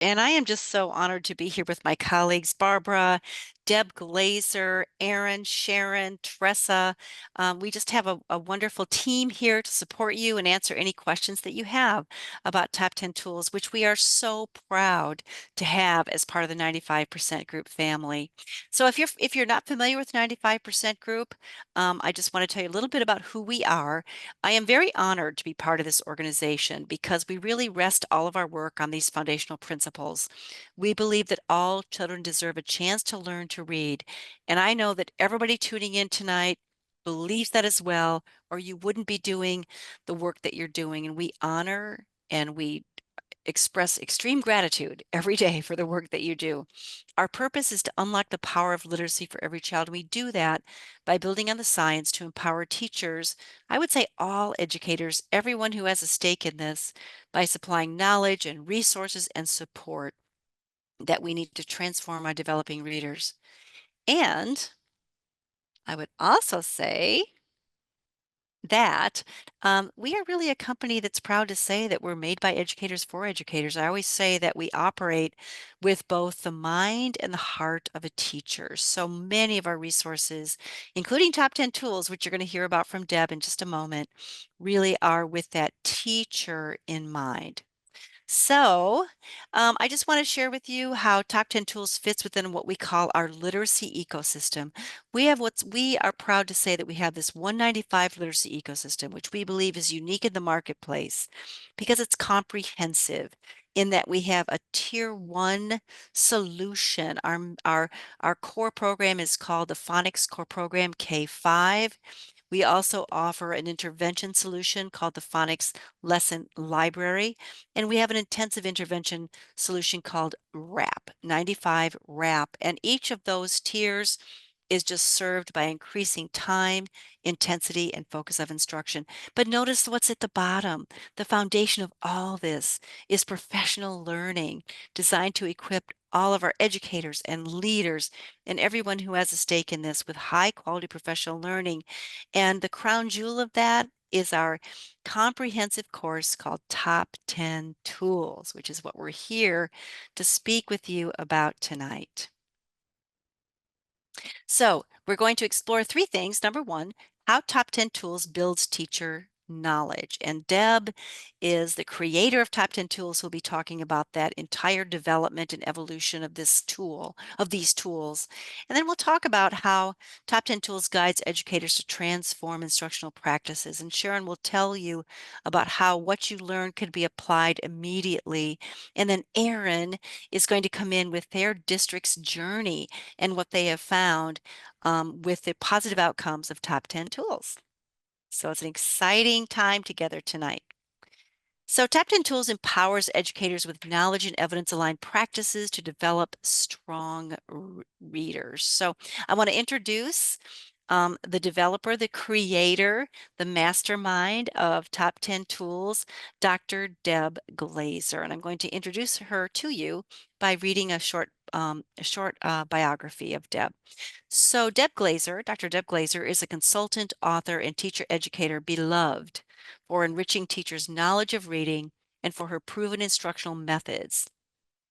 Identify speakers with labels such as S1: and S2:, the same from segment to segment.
S1: And I am just so honored to be here with my colleagues, Barbara, Deb Glaser, Aaron, Sharon, Tressa. We just have a wonderful team here to support you and answer any questions that you have about Top 10 Tools, which we are so proud to have as part of the 95% Group family. So if you're not familiar with 95% Group, I just want to tell you a little bit about who we are. I am very honored to be part of this organization because we really rest all of our work on these foundational principles. We believe that all children deserve a chance to learn to read, and I know that everybody tuning in tonight believes that as well, or you wouldn't be doing the work that you're doing. And we honor and we express extreme gratitude every day for the work that you do. Our purpose is to unlock the power of literacy for every child. And we do that by building on the science to empower teachers, I would say all educators, everyone who has a stake in this, by supplying knowledge and resources and support that we need to transform our developing readers. And I would also say that we are really a company that's proud to say that we're made by educators for educators. I always say that we operate with both the mind and the heart of a teacher. So many of our resources, including Top 10 Tools, which you're going to hear about from Deb in just a moment, really are with that teacher in mind. So, I just want to share with you how Top 10 Tools fits within what we call our literacy ecosystem. We are proud to say that we have this 195 literacy ecosystem, which we believe is unique in the marketplace because it's comprehensive in that we have a tier one solution. Our core program is called the Phonics Core Program K5. We also offer an intervention solution called the Phonics Lesson Library, and we have an intensive intervention solution called WRAP, 95 WRAP, and each of those tiers is just served by increasing time, intensity, and focus of instruction. But notice what's at the bottom. The foundation of all this is professional learning designed to equip all of our educators and leaders and everyone who has a stake in this with high quality professional learning. And the crown jewel of that is our comprehensive course called Top 10 Tools, which is what we're here to speak with you about tonight. So we're going to explore three things. Number one, how Top 10 Tools builds teacher knowledge. And Deb is the creator of Top 10 Tools who'll be talking about that entire development and evolution of this tool, of these tools. And then we'll talk about how Top 10 Tools guides educators to transform instructional practices. And Sharon will tell you about how what you learn could be applied immediately. And then Aaron is going to come in with their district's journey and what they have found with the positive outcomes of Top 10 Tools. So it's an exciting time together tonight. So Top 10 Tools empowers educators with knowledge and evidence-aligned practices to develop strong readers. So I want to introduce the developer, the creator, the mastermind of Top 10 Tools, Dr. Deb Glaser. And I'm going to introduce her to you by reading a short biography of Deb. So Dr. Deb Glaser is a consultant, author, and teacher educator beloved for enriching teachers' knowledge of reading and for her proven instructional methods.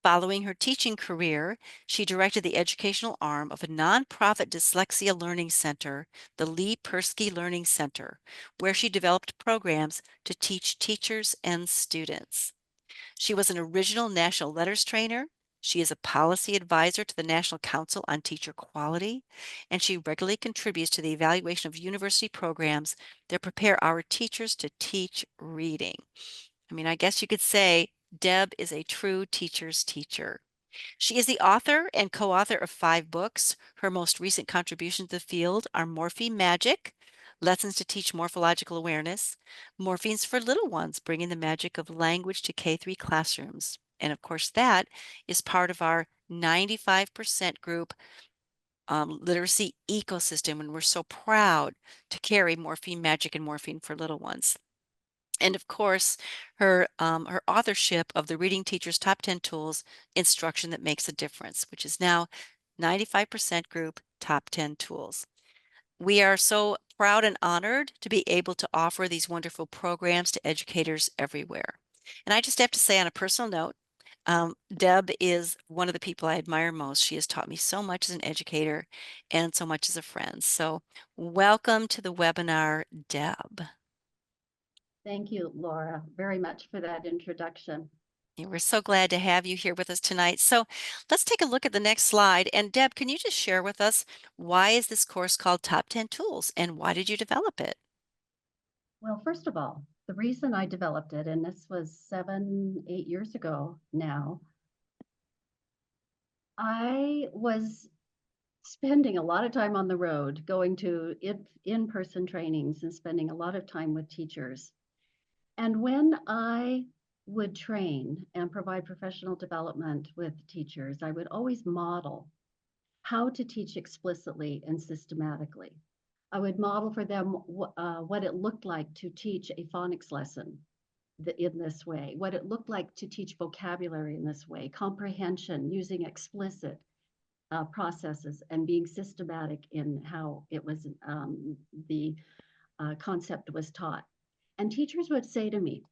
S1: Following her teaching career, she directed the educational arm of a nonprofit dyslexia learning center, the Lee Persky Learning Center, where she developed programs to teach teachers and students. She was an original National Letters Trainer. She is a policy advisor to the National Council on Teacher Quality, and she regularly contributes to the evaluation of university programs that prepare our teachers to teach reading. I mean, I guess you could say Deb is a true teacher's teacher. She is the author and co-author of 5 books. Her most recent contributions to the field are Morpheme Magic, Lessons to Teach Morphological Awareness, Morphemes for Little Ones, Bringing the Magic of Language to K-3 Classrooms. And of course, that is part of our 95% group literacy ecosystem, and we're so proud to carry Morpheme Magic and Morpheme for Little Ones. And of course, her authorship of the Reading Teacher's Top 10 Tools, Instruction That Makes a Difference, which is now 95% group Top 10 Tools. We are so proud and honored to be able to offer these wonderful programs to educators everywhere. And I just have to say on a personal note, Deb is one of the people I admire most. She has taught me so much as an educator and so much as a friend. So welcome to the webinar, Deb.
S2: Thank you, Laura, very much for that introduction.
S1: Yeah, we're so glad to have you here with us tonight. So let's take a look at the next slide. And Deb, can you just share with us, why is this course called Top 10 Tools and why did you develop it?
S2: Well, first of all, the reason I developed it, and this was 7, 8 years ago now, I was spending a lot of time on the road, going to in-person trainings and spending a lot of time with teachers. And when I would train and provide professional development with teachers, I would always model how to teach explicitly and systematically. I would model for them what it looked like to teach a phonics lesson in this way, what it looked like to teach vocabulary in this way, comprehension using explicit processes and being systematic in how it was the concept was taught. And teachers would say to me,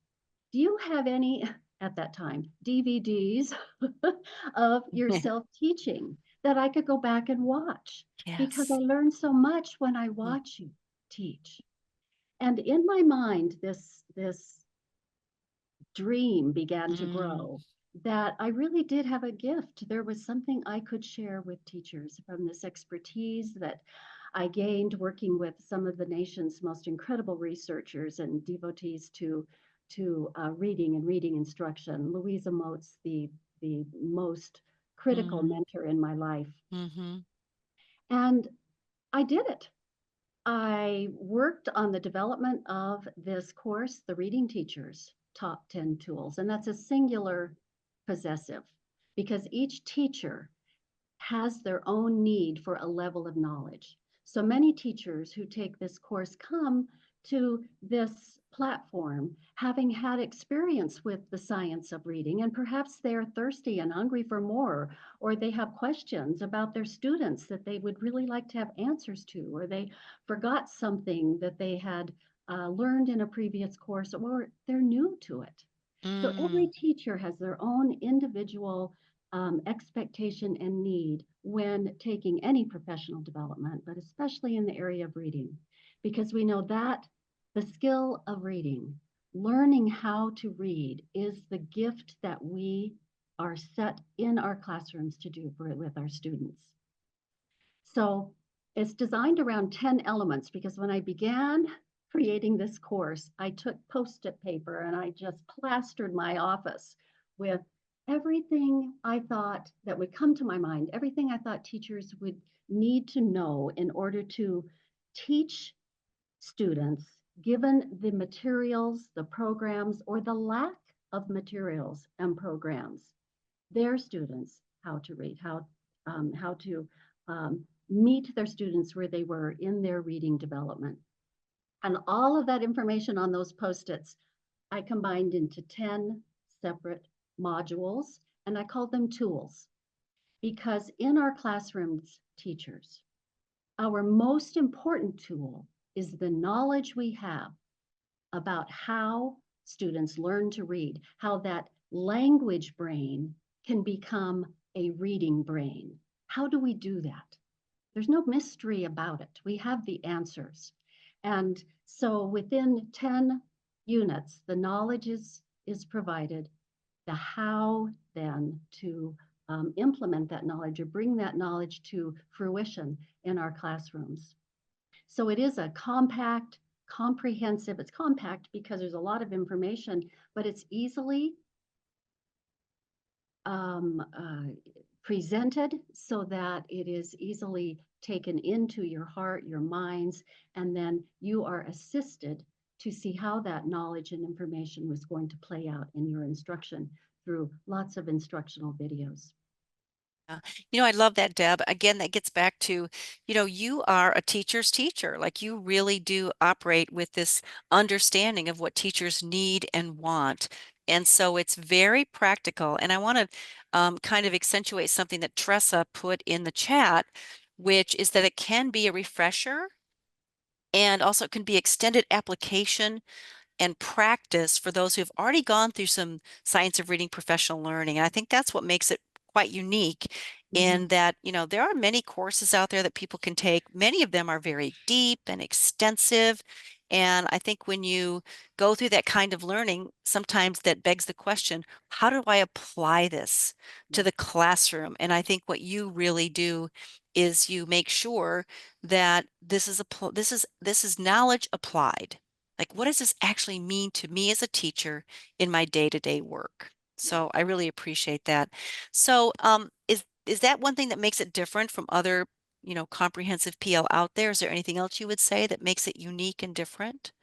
S2: do you have any, at that time, DVDs of yourself teaching that I could go back and watch? Because I
S1: Yes.
S2: learned so much when I
S1: Mm,
S2: watch you teach. And in my mind, this dream began to
S1: mm,
S2: grow that I really did have a gift. There was something I could share with teachers from this expertise that I gained working with some of the nation's most incredible researchers and devotees to reading and reading instruction. Louisa Moats, the most critical
S1: mm,
S2: mentor in my life.
S1: mm-hmm.
S2: And I did it. I worked on the development of this course, the Reading Teachers Top 10 Tools, and that's a singular possessive because each teacher has their own need for a level of knowledge. So many teachers who take this course come to this platform having had experience with the science of reading, and perhaps they're thirsty and hungry for more, or they have questions about their students that they would really like to have answers to, or they forgot something that they had learned in a previous course, or they're new to it. So every
S1: Mm,
S2: teacher has their own individual expectation and need when taking any professional development, but especially in the area of reading, because we know that the skill of reading, learning how to read, is the gift that we are set in our classrooms to do with our students. So it's designed around 10 elements because when I began creating this course, I took Post-it paper and I just plastered my office with everything I thought that would come to my mind, everything I thought teachers would need to know in order to teach students, given the materials, the programs, or the lack of materials and programs, their students how to read, how to meet their students where they were in their reading development. And all of that information on those Post-its, I combined into 10 separate modules, and I called them tools. Because in our classrooms, teachers, our most important tool is the knowledge we have about how students learn to read, how that language brain can become a reading brain. How do we do that? There's no mystery about it. We have the answers. And so within 10 units, the knowledge is provided. The how then to implement that knowledge or bring that knowledge to fruition in our classrooms. So it is a compact, comprehensive, it's compact because there's a lot of information, but it's easily um, uh, presented so that it is easily taken into your heart, your minds, and then you are assisted to see how that knowledge and information was going to play out in your instruction through lots of instructional videos.
S1: yeah. I love that, Deb. Again, that gets back to, you are a teacher's teacher. Like you really do operate with this understanding of what teachers need and want. And so it's very practical. And I want to kind of accentuate something that Tressa put in the chat, which is that it can be a refresher and also it can be extended application and practice for those who have already gone through some science of reading professional learning. And I think that's what makes it quite unique in
S2: Mhm.
S1: that, there are many courses out there that people can take. Many of them are very deep and extensive. And I think when you go through that kind of learning, sometimes that begs the question, how do I apply this to
S2: Yeah.
S1: the classroom? And I think what you really do is you make sure that this is knowledge applied. Like, what does this actually mean to me as a teacher in my day-to-day work?
S2: Yeah.
S1: So I really appreciate that. So, is that one thing that makes it different from other, comprehensive PL out there? Is there anything else you would say that makes it unique and different?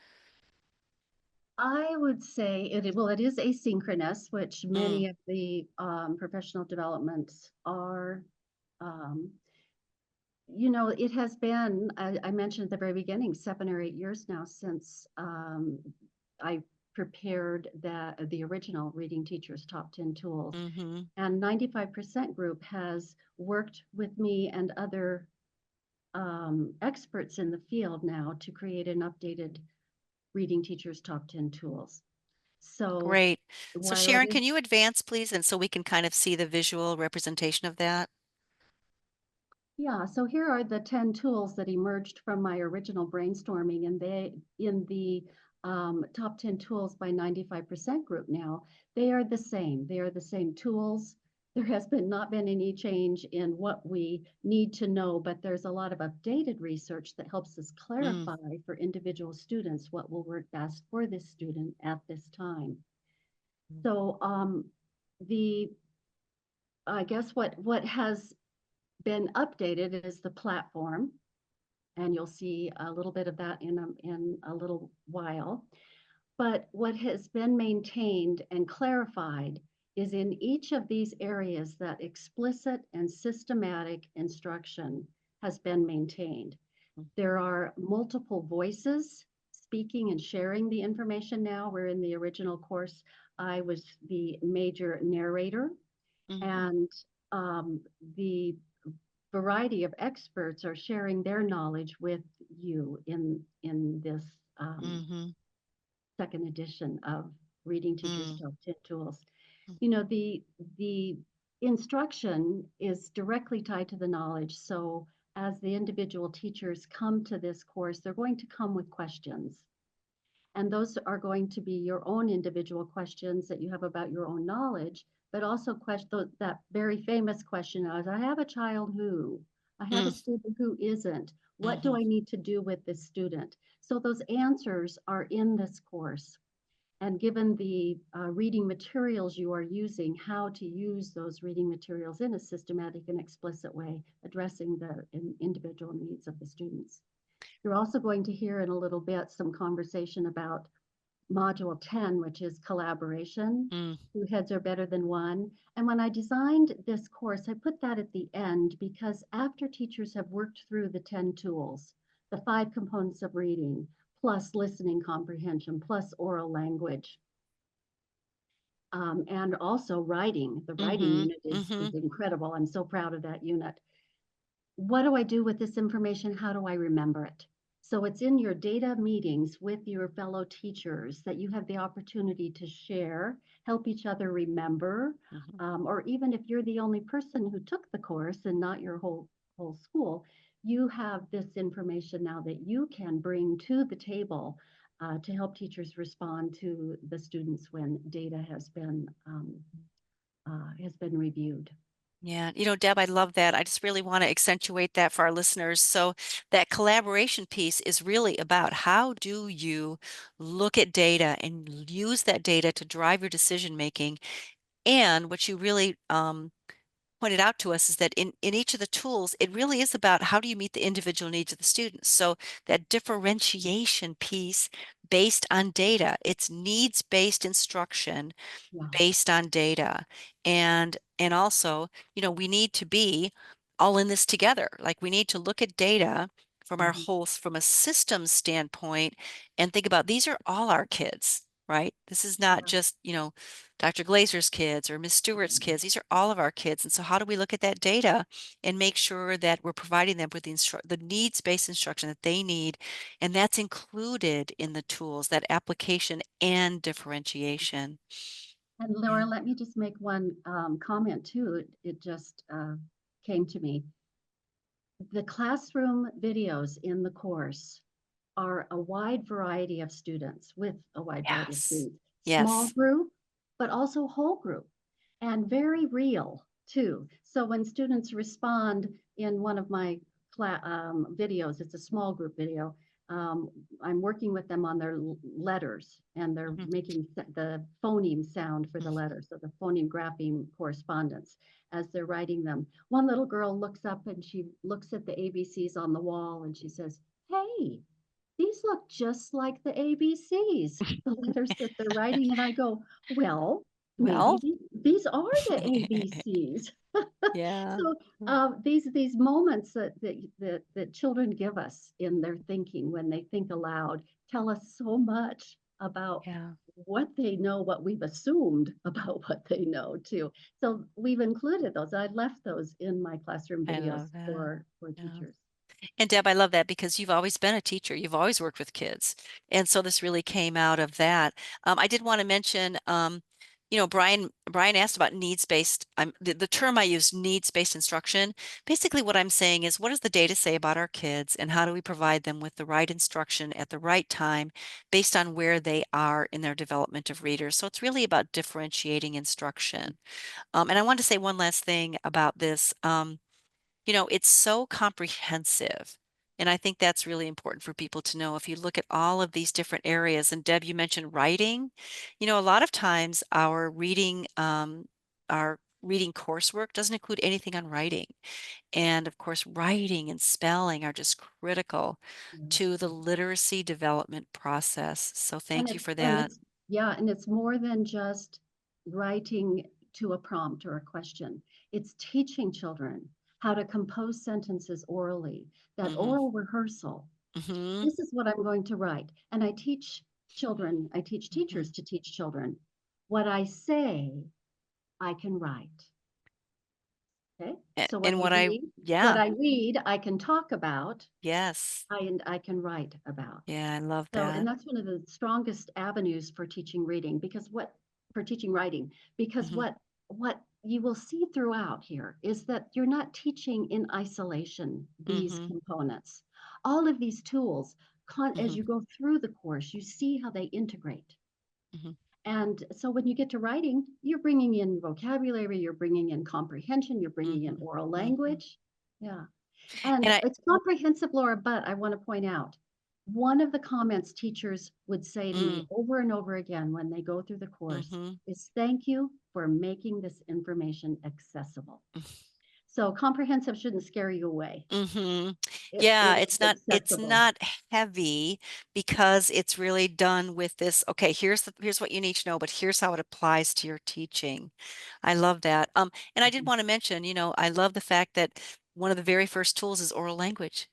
S2: I would say well, it is asynchronous, which
S1: Mm,
S2: many of the professional developments are. Um, it has been, I mentioned at the very beginning, 7 or 8 years now since I prepared the original Reading Teachers Top 10 Tools.
S1: mm-hmm.
S2: And 95% group has worked with me and other experts in the field now to create an updated Reading Teachers Top 10 Tools. So
S1: Great. So
S2: while it
S1: Sharon,
S2: is
S1: can you advance, please? And so we can kind of see the visual representation of that.
S2: Yeah, so here are the 10 tools that emerged from my original brainstorming, and they in the top 10 tools by 95% group now, they are the same. They are the same tools. There has been not been any change in what we need to know, but there's a lot of updated research that helps us
S1: Mm,
S2: clarify for individual students what will work best for this student at this time.
S1: mm,
S2: So the I guess what has been updated is the platform, and you'll see a little bit of that in a little while. But what has been maintained and clarified is in each of these areas that explicit and systematic instruction has been maintained.
S1: mm,
S2: There are multiple voices speaking and sharing the information now, where in the original course, I was the major narrator,
S1: mhm,
S2: and the variety of experts are sharing their knowledge with you in this
S1: mhm,
S2: second edition of Reading Teachers
S1: mm,
S2: Top 10 Tools.
S1: mm,
S2: You know, the instruction is directly tied to the knowledge. So as the individual teachers come to this course, they're going to come with questions. And those are going to be your own individual questions that you have about your own knowledge, but also that very famous question is, I have a child who, I have a
S1: mm,
S2: student who isn't. What do
S1: mhm,
S2: I need to do with this student? So those answers are in this course. And given the reading materials you are using, how to use those reading materials in a systematic and explicit way, addressing the individual needs of the students. You're also going to hear in a little bit some conversation about module 10, which is collaboration.
S1: mm.
S2: Two heads are better than one. And when I designed this course, I put that at the end because after teachers have worked through the 10 tools, the 5 components of reading, plus listening comprehension, plus oral language, and also writing. The writing
S1: Mhm,
S2: unit is
S1: mhm,
S2: incredible. I'm so proud of that unit. What do I do with this information? How do I remember it? So it's in your data meetings with your fellow teachers that you have the opportunity to share, help each other remember,
S1: mhm.
S2: or even if you're the only person who took the course and not your whole school, you have this information now that you can bring to the table to help teachers respond to the students when data has been reviewed.
S1: Yeah, Deb, I love that. I just really want to accentuate that for our listeners. So that collaboration piece is really about how do you look at data and use that data to drive your decision making. And what you really pointed out to us is that in each of the tools, it really is about how do you meet the individual needs of the students. So that differentiation piece based on data, it's needs-based instruction
S2: Yeah.
S1: based on data. And also, we need to be all in this together. Like, we need to look at data from
S2: Mhm.
S1: from a systems standpoint and think about these are all our kids. right? This is not
S2: Yeah.
S1: just, Dr. Glaser's kids or Miss Stewart's kids. These are all of our kids. And so how do we look at that data and make sure that we're providing them with the needs-based instruction that they need? And that's included in the tools, that application and differentiation.
S2: And
S1: Yeah.
S2: Laura, let me just make one comment too. It just came to me. The classroom videos in the course are a wide variety of students with a wide variety of
S1: Yes.
S2: students, small
S1: Yes.
S2: group, but also whole group, and very real too. So when students respond in one of my videos, it's a small group video. Um, I'm working with them on their letters and they're
S1: Mhm.
S2: making the phoneme sound for the letters, so the phoneme grapheme correspondence as they're writing them. One little girl looks up and she looks at the ABCs on the wall and she says, "Hey, these look just like the ABCs, the letters that they're writing." And I go, well, maybe
S1: Well,
S2: these are the ABCs.
S1: yeah.
S2: So these moments that children give us in their thinking when they think aloud tell us so much about
S1: Yeah.
S2: what they know, what we've assumed about what they know too. So we've included those. I left those in my classroom
S1: I
S2: videos
S1: love that.
S2: for
S1: Yeah.
S2: teachers.
S1: And Deb, I love that because you've always been a teacher. You've always worked with kids. And so this really came out of that. I did want to mention, Brian asked about needs-based. The term I use, needs-based instruction. Basically, what I'm saying is, what does the data say about our kids and how do we provide them with the right instruction at the right time based on where they are in their development of readers? So it's really about differentiating instruction. And I want to say one last thing about this. It's so comprehensive. And I think that's really important for people to know. If you look at all of these different areas, and Deb, you mentioned writing, a lot of times our reading coursework doesn't include anything on writing. And of course, writing and spelling are just critical to the literacy development process. So
S2: And
S1: thank you
S2: it's
S1: for
S2: and
S1: that.
S2: it's yeah, and it's more than just writing to a prompt or a question. It's teaching children how to compose sentences orally, that
S1: Hmm.
S2: oral rehearsal.
S1: Hmm.
S2: This is what I'm going to write. And I teach
S1: Hmm.
S2: teachers to teach children. What I say, I can write. Okay? So
S1: And
S2: what
S1: yeah,
S2: I read, I can talk about,
S1: yes.
S2: I can write about.
S1: Yeah, I love
S2: So, and
S1: that.
S2: that's one of the strongest avenues for teaching reading because for teaching writing, because
S1: Hmm.
S2: what you will see throughout here is that you're not teaching in isolation these
S1: Hmm.
S2: components. All of these tools, as
S1: Hmm.
S2: you go through the course, you see how they integrate.
S1: Hmm.
S2: And so when you get to writing, you're bringing in vocabulary, you're bringing in comprehension, you're bringing in
S1: Hmm.
S2: oral
S1: Hmm.
S2: language. Yeah. And
S1: And I,
S2: it's comprehensive, Laura, but I want to point out one of the comments teachers would say to me
S1: mm,
S2: over and over again when they go through the course
S1: hmm.
S2: is thank you for making this information accessible. So comprehensive shouldn't scare you away.
S1: Hmm.
S2: It
S1: Yeah,
S2: is
S1: it's
S2: accessible.
S1: not heavy because it's really done with this. Okay, here's what you need to know, but here's how it applies to your teaching. I love that. And I did want to mention, I love the fact that one of the very first tools is oral language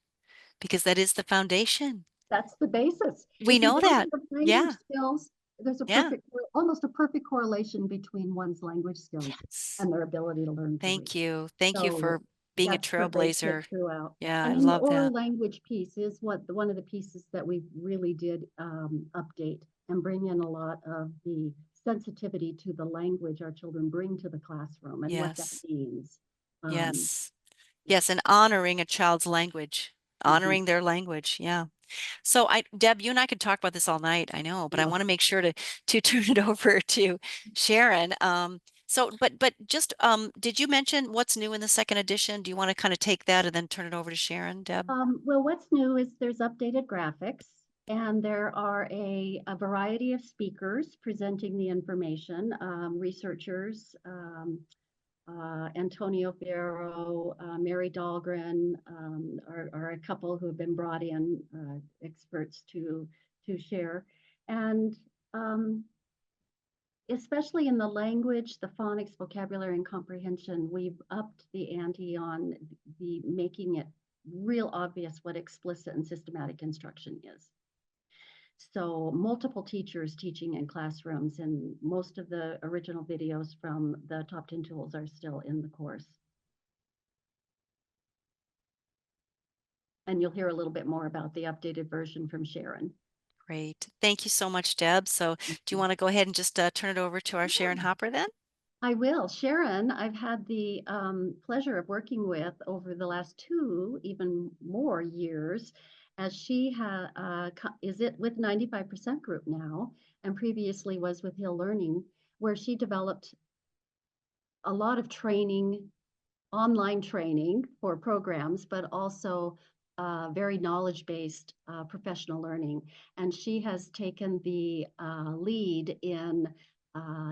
S1: because that is the foundation.
S2: That's the basis.
S1: We
S2: If you
S1: know
S2: don't
S1: that.
S2: have language
S1: Yeah.
S2: skills, there's
S1: Yeah.
S2: almost a perfect correlation between one's language skills
S1: Yes.
S2: and their ability to learn to read.
S1: Thank you. Thank you
S2: So
S1: for being a
S2: that's pervasive
S1: trailblazer.
S2: throughout.
S1: Yeah, I
S2: And then the
S1: love
S2: oral
S1: that.
S2: language piece is one of the pieces that we really did update and bring in a lot of the sensitivity to the language our children bring to the classroom and what that
S1: Yes.
S2: means. Um,
S1: Yes.
S2: yeah.
S1: Yes, and honoring a child's language,
S2: Mhm.
S1: honoring their language. Yeah. So Deb, you and I could talk about this all night, I know, but I
S2: Yeah.
S1: want to make sure to turn it over to Sharon. But just did you mention what's new in the second edition? Do you want to kind of take that and then turn it over to Sharon, Deb?
S2: Well, what's new is there's updated graphics and there are a variety of speakers presenting the information, researchers, Antonio Fierro, Mary Dahlgren are a couple who have been brought in, experts to share. And especially in the language, the phonics, vocabulary, and comprehension, we've upped the ante on the making it real obvious what explicit and systematic instruction is. So multiple teachers teaching in classrooms, and most of the original videos from the top 10 tools are still in the course. And you'll hear a little bit more about the updated version from Sharon.
S1: Great. Thank you so much, Deb. So do you want to go ahead and just turn it over to our Sharon Hopper then?
S2: I will. Sharon, I've had the pleasure of working with over the last 2, even more years, as she is it with 95% group now, and previously was with Hill Learning, where she developed a lot of training, online training for programs, but also very knowledge-based professional learning. And she has taken the lead in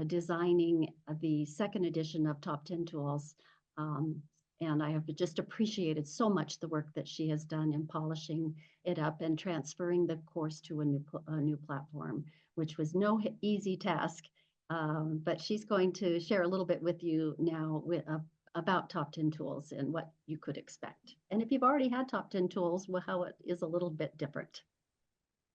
S2: designing the second edition of Top 10 Tools. Um, and I have just appreciated so much the work that she has done in polishing it up and transferring the course to a new platform, which was no easy task. But she's going to share a little bit with you now about top 10 tools and what you could expect. And if you've already had top 10 tools, well, how it is a little bit different.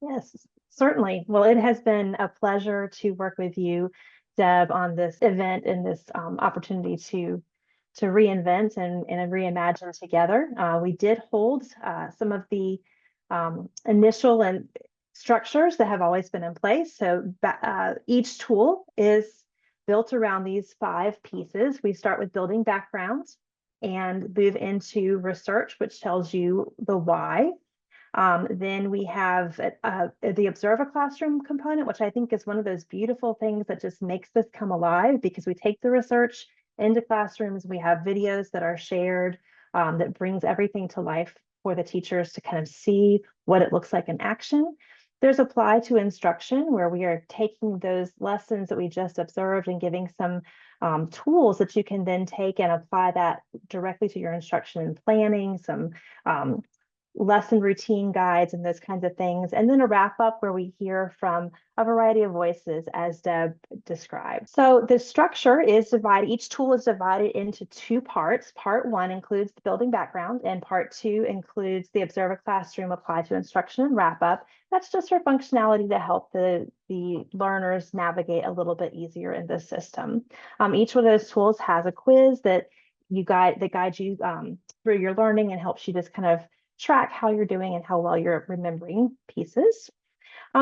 S3: Yes, certainly. Well, it has been a pleasure to work with you, Deb, on this event and this opportunity to reinvent and reimagine together. We did hold some of the initial and structures that have always been in place. So each tool is built around these 5 pieces. We start with building background and move into research, which tells you the why. Then we have the Observe a Classroom component, which I think is one of those beautiful things that just makes this come alive, because we take the research into classrooms. We have videos that are shared that brings everything to life for the teachers to kind of see what it looks like in action. There's Apply to Instruction, where we are taking those lessons that we just observed and giving some tools that you can then take and apply that directly to your instruction and planning, some lesson routine guides and those kinds of things. And then a wrap up where we hear from a variety of voices, as Deb described. So the structure is divided, each tool is divided into 2 parts. Part 1 includes the building background, and part 2 includes the Observe a Classroom, Apply to Instruction, and wrap up. That's just for functionality to help the learners navigate a little bit easier in this system. Each of those tools has a quiz that guides you through your learning and helps you just kind of track how you're doing and how well you're remembering pieces.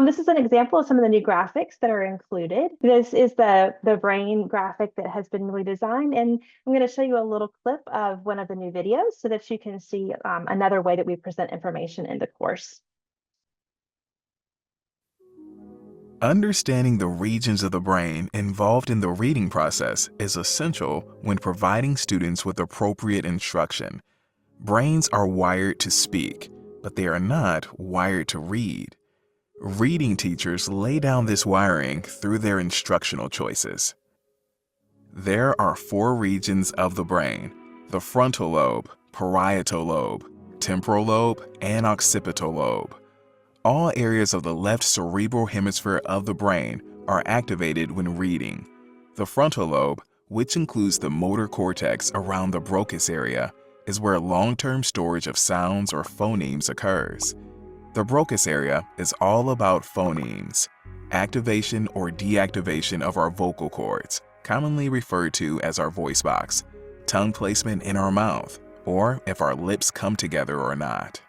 S3: This is an example of some of the new graphics that are included. This is the brain graphic that has been redesigned, and I'm going to show you a little clip of one of the new videos so that you can see another way that we present information in the course.
S4: Understanding the regions of the brain involved in the reading process is essential when providing students with appropriate instruction. Brains are wired to speak, but they are not wired to read. Reading teachers lay down this wiring through their instructional choices. There are 4 regions of the brain: the frontal lobe, parietal lobe, temporal lobe, and occipital lobe. All areas of the left cerebral hemisphere of the brain are activated when reading. The frontal lobe, which includes the motor cortex around the Broca's area, is where long-term storage of sounds or phonemes occurs. The Broca's area is all about phonemes, activation or deactivation of our vocal cords, commonly referred to as our voice box, tongue placement in our mouth, or if our lips come together or not.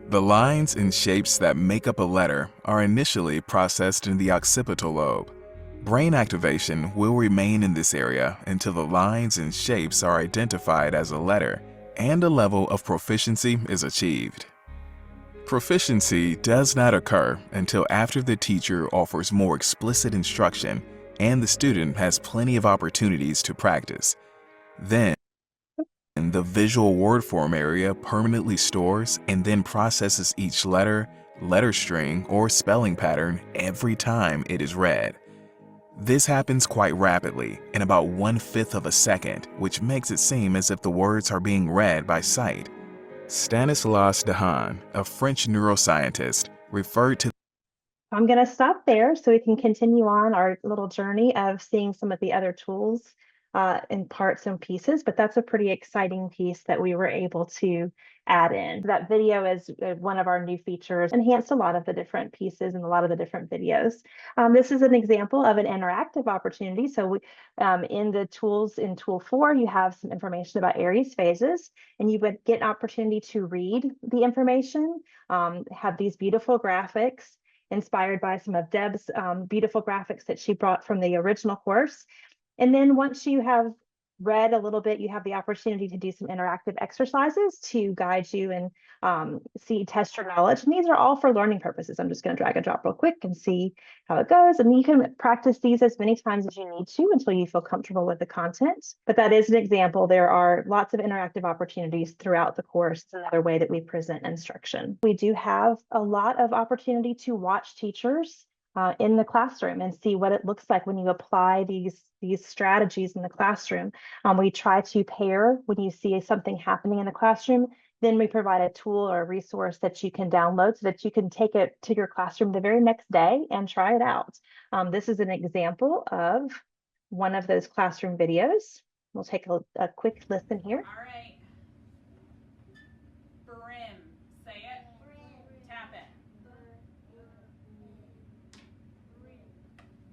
S4: The lines and shapes that make up a letter are initially processed in the occipital lobe. Brain activation will remain in this area until the lines and shapes are identified as a letter and a level of proficiency is achieved. Proficiency does not occur until after the teacher offers more explicit instruction and the student has plenty of opportunities to practice. Then, the visual word form area permanently stores and then processes each letter, letter string, or spelling pattern every time it is read. This happens quite rapidly, in about 1/5 of a second, which makes it seem as if the words are being read by sight. Stanislas Dehaene, a French neuroscientist, referred to.
S3: I'm going to stop there so we can continue on our little journey of seeing some of the other tools in parts and pieces, but that's a pretty exciting piece that we were able to add in. That video is one of our new features, enhanced a lot of the different pieces and a lot of the different videos. This is an example of an interactive opportunity. So in the tools in tool 4, you have some information about Aries phases, and you would get an opportunity to read the information, have these beautiful graphics inspired by some of Deb's beautiful graphics that she brought from the original course. And then once you have read a little bit, you have the opportunity to do some interactive exercises to guide you and test your knowledge. And these are all for learning purposes. I'm just going to drag and drop real quick and see how it goes. And you can practice these as many times as you need to until you feel comfortable with the content. But that is an example. There are lots of interactive opportunities throughout the course. It's another way that we present instruction. We do have a lot of opportunity to watch teachers in the classroom and see what it looks like when you apply these strategies in the classroom. We try to pair when you see something happening in the classroom, then we provide a tool or a resource that you can download so that you can take it to your classroom the very next day and try it out. This is an example of one of those classroom videos. We'll take a quick listen here.
S5: All right. Brim. Say it. Brim. Tap it.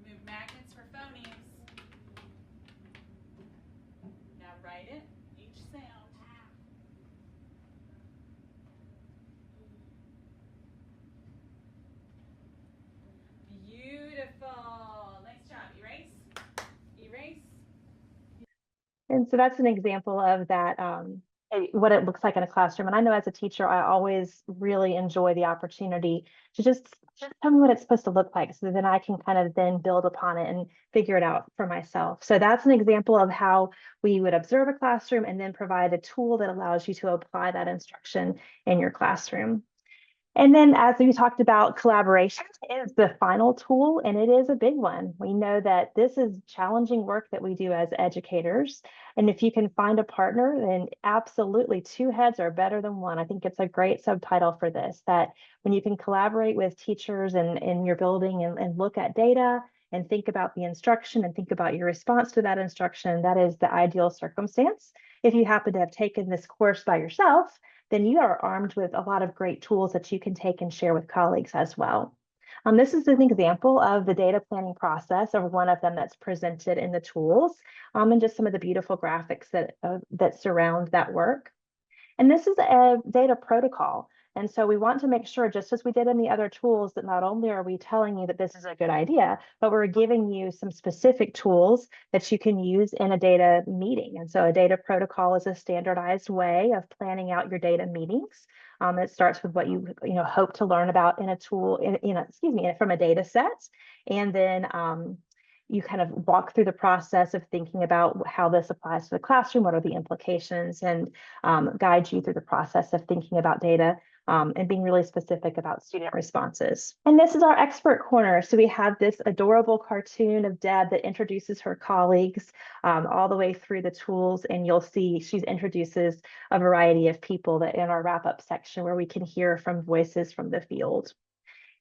S5: Move magnets for phonemes. Now write it. Each sound. Beautiful. Nice job. Erase. Erase.
S3: And so that's an example of that, what it looks like in a classroom. And I know as a teacher, I always really enjoy the opportunity to just tell me what it's supposed to look like. So then I can kind of then build upon it and figure it out for myself. So that's an example of how we would observe a classroom and then provide a tool that allows you to apply that instruction in your classroom. And then as we talked about, collaboration is the final tool, and it is a big one. We know that this is challenging work that we do as educators. And if you can find a partner, then absolutely 2 heads are better than 1. I think it's a great subtitle for this, that when you can collaborate with teachers in your building and look at data and think about the instruction and think about your response to that instruction, that is the ideal circumstance. If you happen to have taken this course by yourself, then you are armed with a lot of great tools that you can take and share with colleagues as well. This is an example of the data planning process, or one of them that's presented in the tools, and just some of the beautiful graphics that surround that work. And this is a data protocol. And so we want to make sure, just as we did in the other tools, that not only are we telling you that this is a good idea, but we're giving you some specific tools that you can use in a data meeting. And so a data protocol is a standardized way of planning out your data meetings. It starts with what you hope to learn about in a tool, from a data set. And then you kind of walk through the process of thinking about how this applies to the classroom, what are the implications, and guide you through the process of thinking about data and being really specific about student responses. And this is our expert corner. So we have this adorable cartoon of Deb that introduces her colleagues all the way through the tools, and you'll see she introduces a variety of people that in our wrap-up section where we can hear from voices from the field.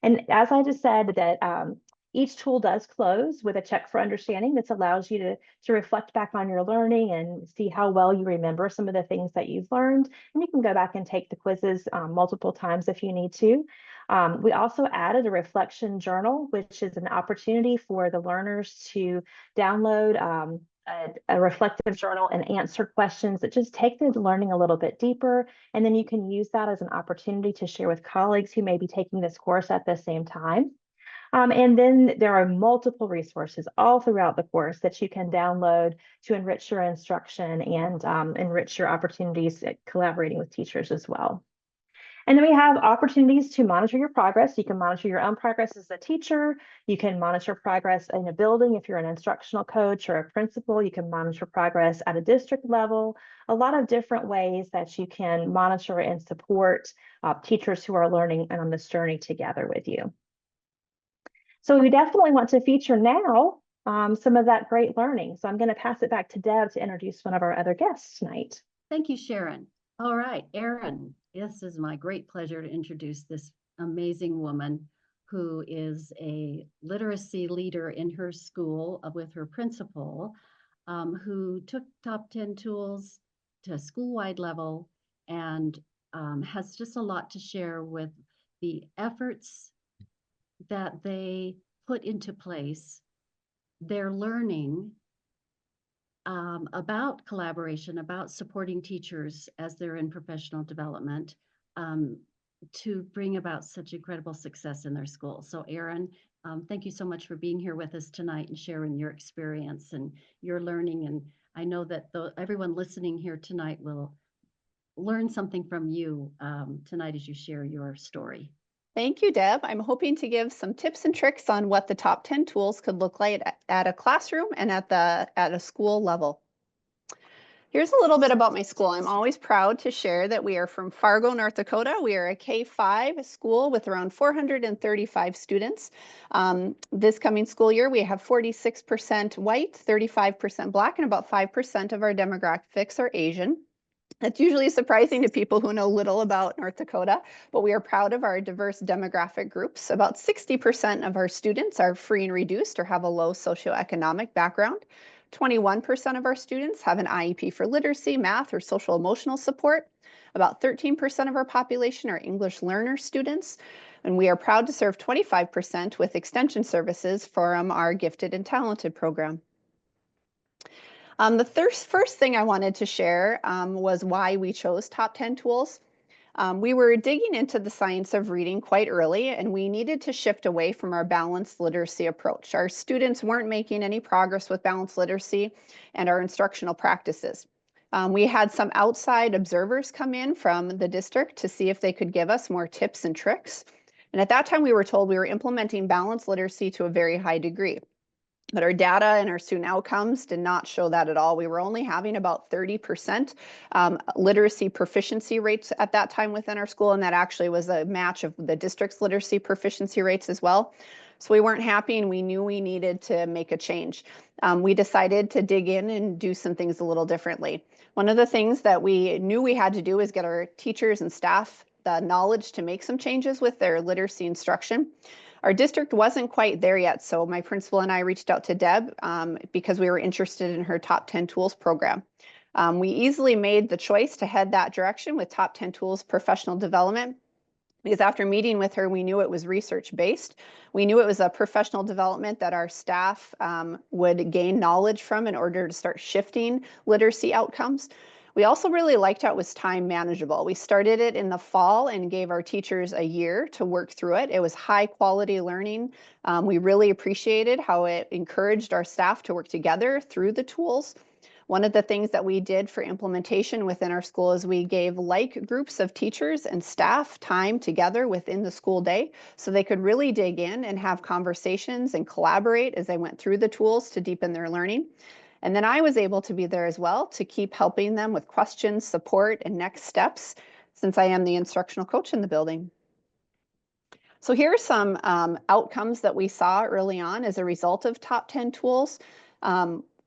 S3: And as I just said, that each tool does close with a check for understanding. This allows you to reflect back on your learning and see how well you remember some of the things that you've learned. And you can go back and take the quizzes multiple times if you need to. We also added a reflection journal, which is an opportunity for the learners to download a reflective journal and answer questions that just take the learning a little bit deeper. And then you can use that as an opportunity to share with colleagues who may be taking this course at the same time. And then there are multiple resources all throughout the course that you can download to enrich your instruction and enrich your opportunities at collaborating with teachers as well. And then we have opportunities to monitor your progress. You can monitor your own progress as a teacher. You can monitor progress in a building if you're an instructional coach or a principal. You can monitor progress at a district level. A lot of different ways that you can monitor and support teachers who are learning and on this journey together with you. So we definitely want to feature now some of that great learning. So I'm going to pass it back to Deb to introduce one of our other guests tonight.
S2: Thank you, Sharon. All right, Erin, this is my great pleasure to introduce this amazing woman who is a literacy leader in her school with her principal. who took top 10 tools to school-wide level and has just a lot to share with the efforts that they put into place, their learning about collaboration, about supporting teachers as they're in professional development, to bring about such incredible success in their school. So Erin, thank you so much for being here with us tonight and sharing your experience and your learning. And I know that everyone listening here tonight will learn something from you tonight as you share your story.
S6: Thank you, Deb. I'm hoping to give some tips and tricks on what the top 10 tools could look like at a classroom and at a school level. Here's a little bit about my school. I'm always proud to share that we are from Fargo, North Dakota. We are a K-5 school with around 435 students. This coming school year, we have 46% white, 35% Black, and about 5% of our demographics are Asian. That's usually surprising to people who know little about North Dakota, but we are proud of our diverse demographic groups. About 60% of our students are free and reduced or have a low socioeconomic background. 21% of our students have an IEP for literacy, math, or social emotional support. About 13% of our population are English learner students, and we are proud to serve 25% with extension services from our gifted and talented program. The first thing I wanted to share was why we chose top 10 tools. We were digging into the science of reading quite early, and we needed to shift away from our balanced literacy approach. Our students weren't making any progress with balanced literacy and our instructional practices. We had some outside observers come in from the district to see if they could give us more tips and tricks. And at that time, we were told we were implementing balanced literacy to a very high degree. But our data and our student outcomes did not show that at all. We were only having about 30% literacy proficiency rates at that time within our school, and that actually was a match of the district's literacy proficiency rates as well. So we weren't happy, and we knew we needed to make a change. We decided to dig in and do some things a little differently. One of the things that we knew we had to do is get our teachers and staff the knowledge to make some changes with their literacy instruction. Our district wasn't quite there yet, so my principal and I reached out to Deb because we were interested in her Top 10 Tools program. We easily made the choice to head that direction with Top 10 Tools professional development, because after meeting with her, we knew it was research-based. We knew it was a professional development that our staff would gain knowledge from in order to start shifting literacy outcomes. We also really liked how it was time manageable. We started it in the fall and gave our teachers a year to work through it. It was high quality learning. We really appreciated how it encouraged our staff to work together through the tools. One of the things that we did for implementation within our school is we gave like groups of teachers and staff time together within the school day so they could really dig in and have conversations and collaborate as they went through the tools to deepen their learning. And then I was able to be there as well to keep helping them with questions, support, and next steps, since I am the instructional coach in the building. So here are some outcomes that we saw early on as a result of Top 10 Tools.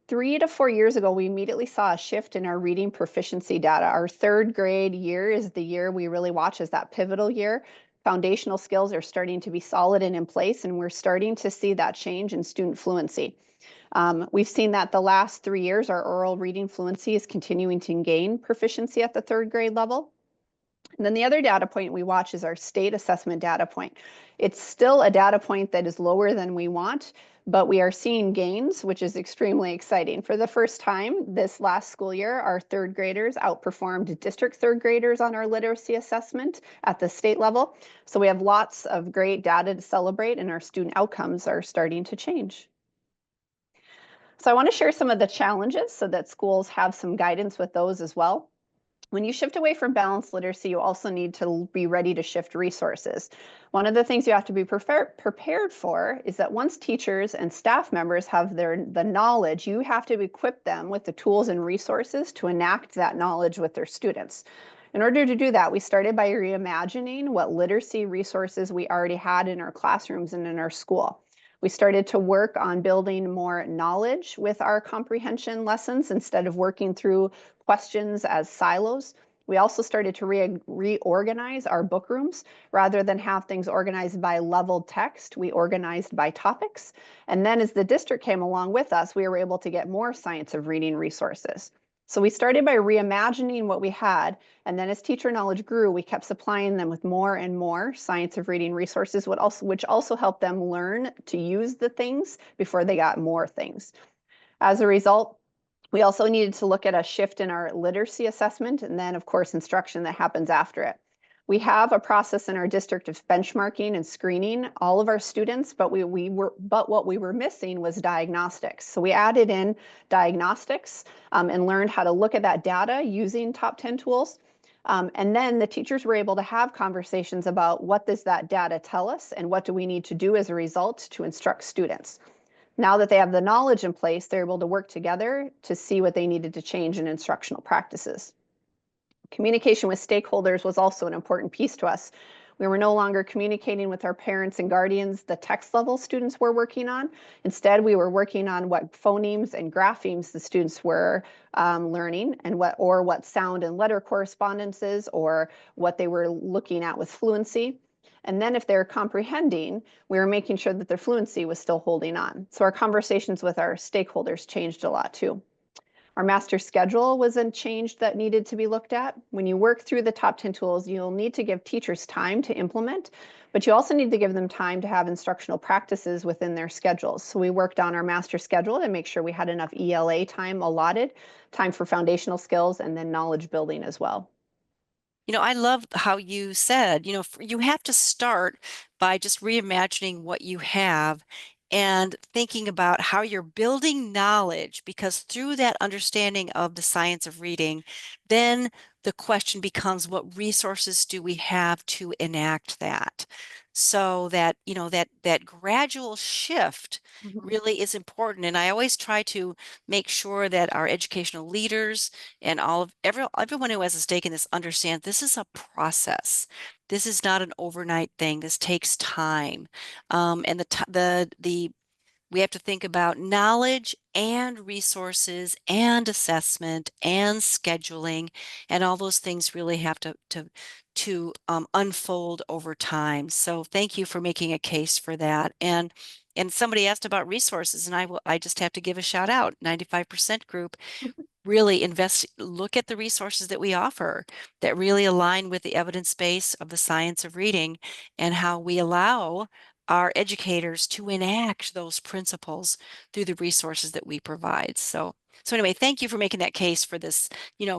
S6: 3 to 4 years ago, we immediately saw a shift in our reading proficiency data. Our third grade year is the year we really watch as that pivotal year. Foundational skills are starting to be solid and in place, and we're starting to see that change in student fluency. We've seen that the last 3 years, our oral reading fluency is continuing to gain proficiency at the third grade level. And then the other data point we watch is our state assessment data point. It's still a data point that is lower than we want, but we are seeing gains, which is extremely exciting. For the first time this last school year, our third graders outperformed district third graders on our literacy assessment at the state level. So we have lots of great data to celebrate, and our student outcomes are starting to change. So I want to share some of the challenges so that schools have some guidance with those as well. When you shift away from balanced literacy, you also need to be ready to shift resources. One of the things you have to be prepared for is that once teachers and staff members have the knowledge, you have to equip them with the tools and resources to enact that knowledge with their students. In order to do that, we started by reimagining what literacy resources we already had in our classrooms and in our school. We started to work on building more knowledge with our comprehension lessons instead of working through questions as silos. We also started to reorganize our book rooms. Rather than have things organized by leveled text, we organized by topics. And then as the district came along with us, we were able to get more science of reading resources. So we started by reimagining what we had, and then as teacher knowledge grew, we kept supplying them with more and more science of reading resources, which also helped them learn to use the things before they got more things. As a result, we also needed to look at a shift in our literacy assessment, and then of course instruction that happens after it. We have a process in our district of benchmarking and screening all of our students, but what we were missing was diagnostics. So we added in diagnostics and learned how to look at that data using top 10 tools. And then the teachers were able to have conversations about what does that data tell us and what do we need to do as a result to instruct students. Now that they have the knowledge in place, they're able to work together to see what they needed to change in instructional practices. Communication with stakeholders was also an important piece to us. We were no longer communicating with our parents and guardians the text level students were working on. Instead, we were working on what phonemes and graphemes the students were learning, and what sound and letter correspondences, or what they were looking at with fluency. And then if they're comprehending, we were making sure that their fluency was still holding on. So our conversations with our stakeholders changed a lot too. Our master schedule was a change that needed to be looked at. When you work through the top 10 tools, you'll need to give teachers time to implement, but you also need to give them time to have instructional practices within their schedules. So we worked on our master schedule to make sure we had enough ELA time allotted, time for foundational skills, and then knowledge building as well.
S1: I love how you said, you have to start by just reimagining what you have and thinking about how you're building knowledge, because through that understanding of the science of reading, then the question becomes, what resources do we have to enact that? So that, that gradual shift really is important. And I always try to make sure that our educational leaders and everyone who has a stake in this understands this is a process. This is not an overnight thing. This takes time, and we have to think about knowledge and resources and assessment and scheduling, and all those things really have to unfold over time. So thank you for making a case for that. And somebody asked about resources, and I just have to give a shout out. 95% group really look at the resources that we offer that really align with the evidence base of the science of reading, and how we allow our educators to enact those principles through the resources that we provide. So anyway, thank you for making that case for this,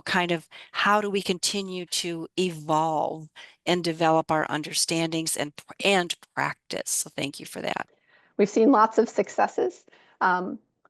S1: kind of how do we continue to evolve and develop our understandings and practice. So thank you for that.
S6: We've seen lots of successes.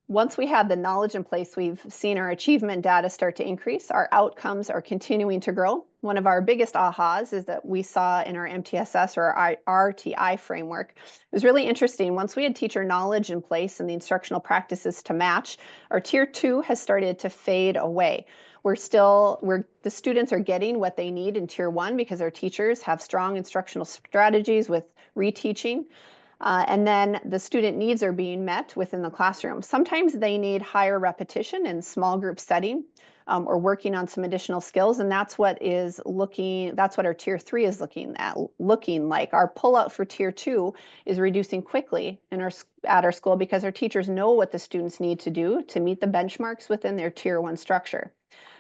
S6: Once we have the knowledge in place, we've seen our achievement data start to increase. Our outcomes are continuing to grow. One of our biggest ahas is that we saw in our MTSS, or our RTI framework. It was really interesting. Once we had teacher knowledge in place and the instructional practices to match, our tier 2 has started to fade away. The students are getting what they need in tier 1 because our teachers have strong instructional strategies with reteaching. And then the student needs are being met within the classroom. Sometimes they need higher repetition in small group setting, or working on some additional skills. And that's what our tier 3 is looking like. Our pullout for tier 2 is reducing quickly at our school because our teachers know what the students need to do to meet the benchmarks within their tier 1 structure.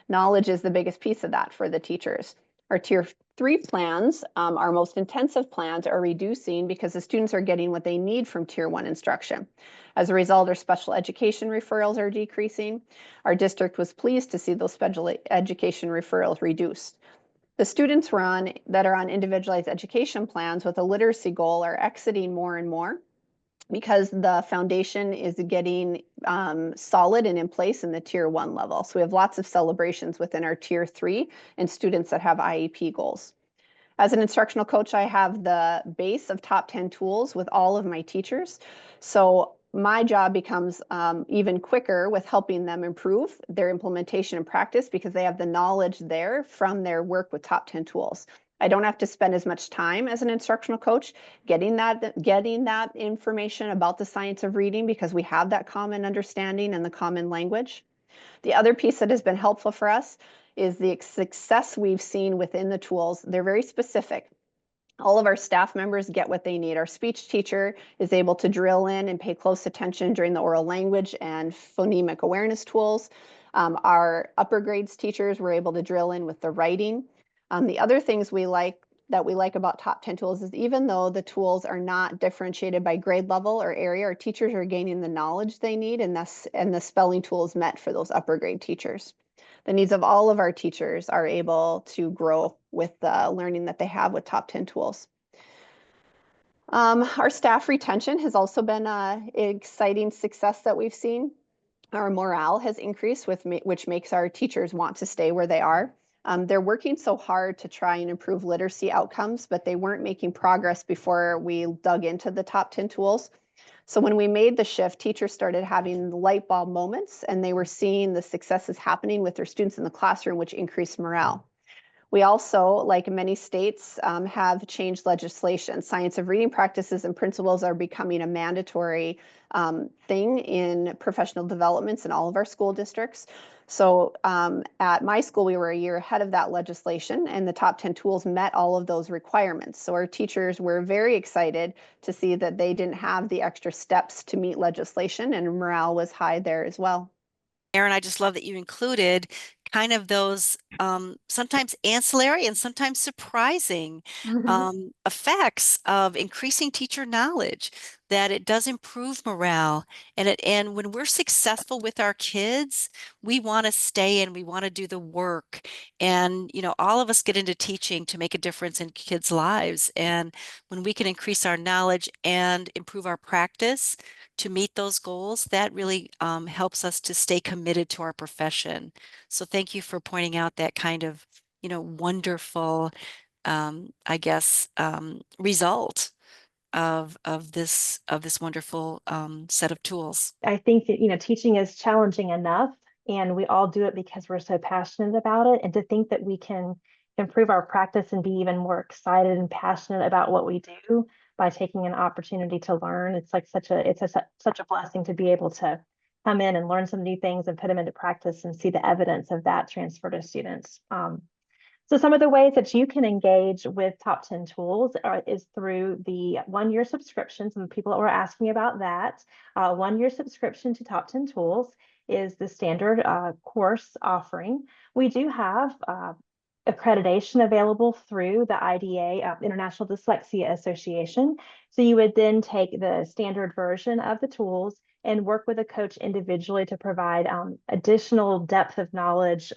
S6: Knowledge is the biggest piece of that for the teachers. Our tier 3 plans, our most intensive plans, are reducing because the students are getting what they need from tier 1 instruction. As a result, our special education referrals are decreasing. Our district was pleased to see those special education referrals reduced. The students that are on individualized education plans with a literacy goal are exiting more and more, because the foundation is getting solid and in place in the tier 1 level. So we have lots of celebrations within our tier 3 and students that have IEP goals. As an instructional coach, I have the base of top 10 tools with all of my teachers. So my job becomes even quicker with helping them improve their implementation and practice, because they have the knowledge there from their work with top 10 tools. I don't have to spend as much time as an instructional coach getting that information about the science of reading, because we have that common understanding and the common language. The other piece that has been helpful for us is the success we've seen within the tools. They're very specific. All of our staff members get what they need. Our speech teacher is able to drill in and pay close attention during the oral language and phonemic awareness tools. Our upper grades teachers were able to drill in with the writing. The other things we like about Top 10 Tools is even though the tools are not differentiated by grade level or area, our teachers are gaining the knowledge they need, and the spelling tools met for those upper grade teachers. The needs of all of our teachers are able to grow with the learning that they have with Top 10 Tools. Our staff retention has also been an exciting success that we've seen. Our morale has increased, which makes our teachers want to stay where they are. They're working so hard to try and improve literacy outcomes, but they weren't making progress before we dug into the Top 10 Tools. So when we made the shift, teachers started having light bulb moments, and they were seeing the successes happening with their students in the classroom, which increased morale. We also, like many states, have changed legislation. Science of reading practices and principles are becoming a mandatory thing in professional developments in all of our school districts. So at my school, we were a year ahead of that legislation, and the Top 10 Tools met all of those requirements. So our teachers were very excited to see that they didn't have the extra steps to meet legislation, and morale was high there as well.
S1: Erin, I just love that you included kind of those sometimes ancillary and sometimes surprising effects of increasing teacher knowledge, that it does improve morale. And when we're successful with our kids, we want to stay and we want to do the work. And, you know, all of us get into teaching to make a difference in kids' lives. And when we can increase our knowledge and improve our practice to meet those goals, that really helps us to stay committed to our profession. So thank you for pointing out that kind of, you know, wonderful, I guess, result of this wonderful set of tools.
S3: I think that, you know, teaching is challenging enough, and we all do it because we're so passionate about it. And to think that we can improve our practice and be even more excited and passionate about what we do by taking an opportunity to learn, it's like such a blessing to be able to come in and learn some new things and put them into practice and see the evidence of that transfer to students. So some of the ways that you can engage with Top 10 Tools is through the 1-year subscription. Some people were asking about that. 1-year subscription to Top 10 Tools is the standard course offering. We do have accreditation available through the IDA, International Dyslexia Association. So you would then take the standard version of the tools and work with a coach individually to provide additional depth of knowledge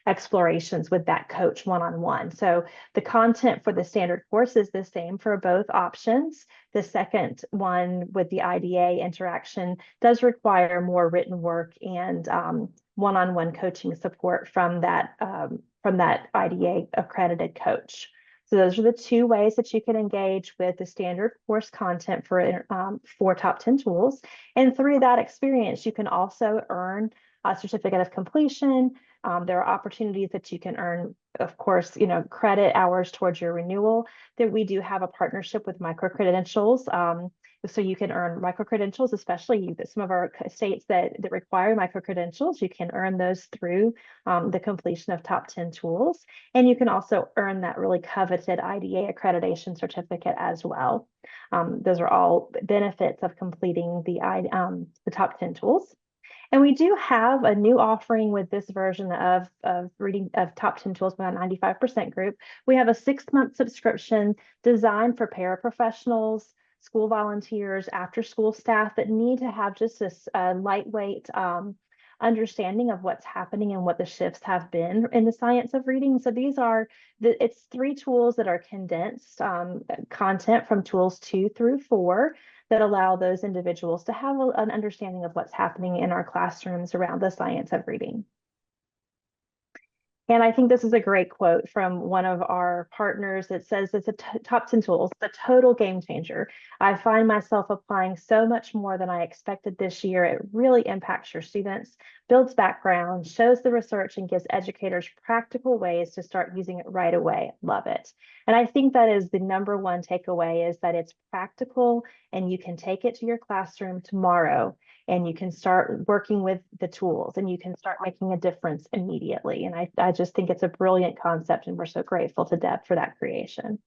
S3: explorations with that coach one-on-one. So the content for the standard course is the same for both options. The second one with the IDA interaction does require more written work and one-on-one coaching support from that IDA accredited coach. So those are the 2 ways that you can engage with the standard course content for Top 10 Tools. And through that experience, you can also earn a certificate of completion. There are opportunities that you can earn, of course, you know, credit hours towards your renewal. That we do have a partnership with micro-credentials. So you can earn micro-credentials, especially some of our states that require micro-credentials. You can earn those through the completion of Top 10 Tools. And you can also earn that really coveted IDA accreditation certificate as well. Those are all benefits of completing the Top 10 Tools. And we do have a new offering with this version of reading of Top 10 Tools by 95% group. We have a 6-month subscription designed for paraprofessionals, school volunteers, after school staff that need to have just this lightweight understanding of what's happening and what the shifts have been in the science of reading. So these are it's 3 tools that are condensed content from tools 2 through 4 that allow those individuals to have an understanding of what's happening in our classrooms around the science of reading. And I think this is a great quote from one of our partners that says, it's a Top 10 Tools, the total game changer. I find myself applying so much more than I expected this year. It really impacts your students, builds background, shows the research, and gives educators practical ways to start using it right away. Love it. And I think that is the number one takeaway, is that it's practical and you can take it to your classroom tomorrow. and you can start working with the tools and you can start making a difference immediately. And I just think it's a brilliant concept, and we're so grateful to Deb for that creation.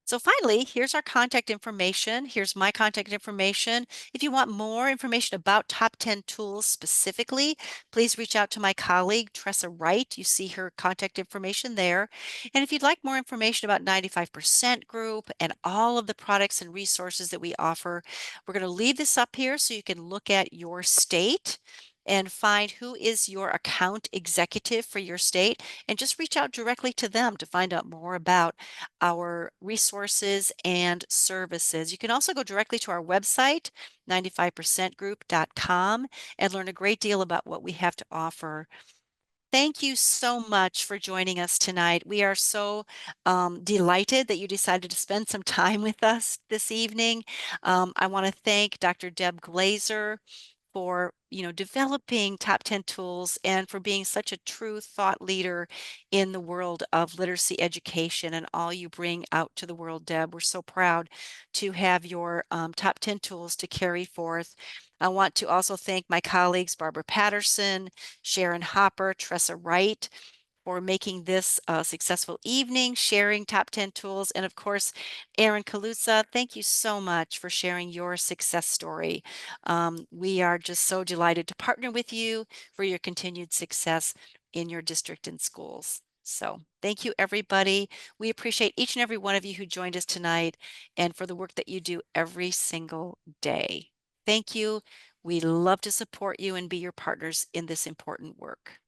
S1: So finally, here's our contact information. Here's my contact information. If you want more information about Top 10 tools specifically, please reach out to my colleague, Tressa Wright. You see her contact information there. And if you'd like more information about 95% Group and all of the products and resources that we offer, we're going to leave this up here so you can look at your state and find who is your account executive for your state, and just reach out directly to them to find out more about our resources and services. You can also go directly to our website, 95percentgroup.com, and learn a great deal about what we have to offer. Thank you so much for joining us tonight. We are so delighted that you decided to spend some time with us this evening. I want to thank Dr. Deb Glaser for developing Top 10 tools and for being such a true thought leader in the world of literacy education and all you bring out to the world, Deb. We're so proud to have your Top 10 tools to carry forth. I want to also thank my colleagues, Barbara Patterson, Sharon Hopper, Tressa Wright, for making this a successful evening, sharing Top 10 tools. And of course, Erin Kaluza, thank you so much for sharing your success story. We are just so delighted to partner with you for your continued success in your district and schools. So thank you, everybody. We appreciate each and every one of you who joined us tonight and for the work that you do every single day. Thank you. We love to support you and be your partners in this important work.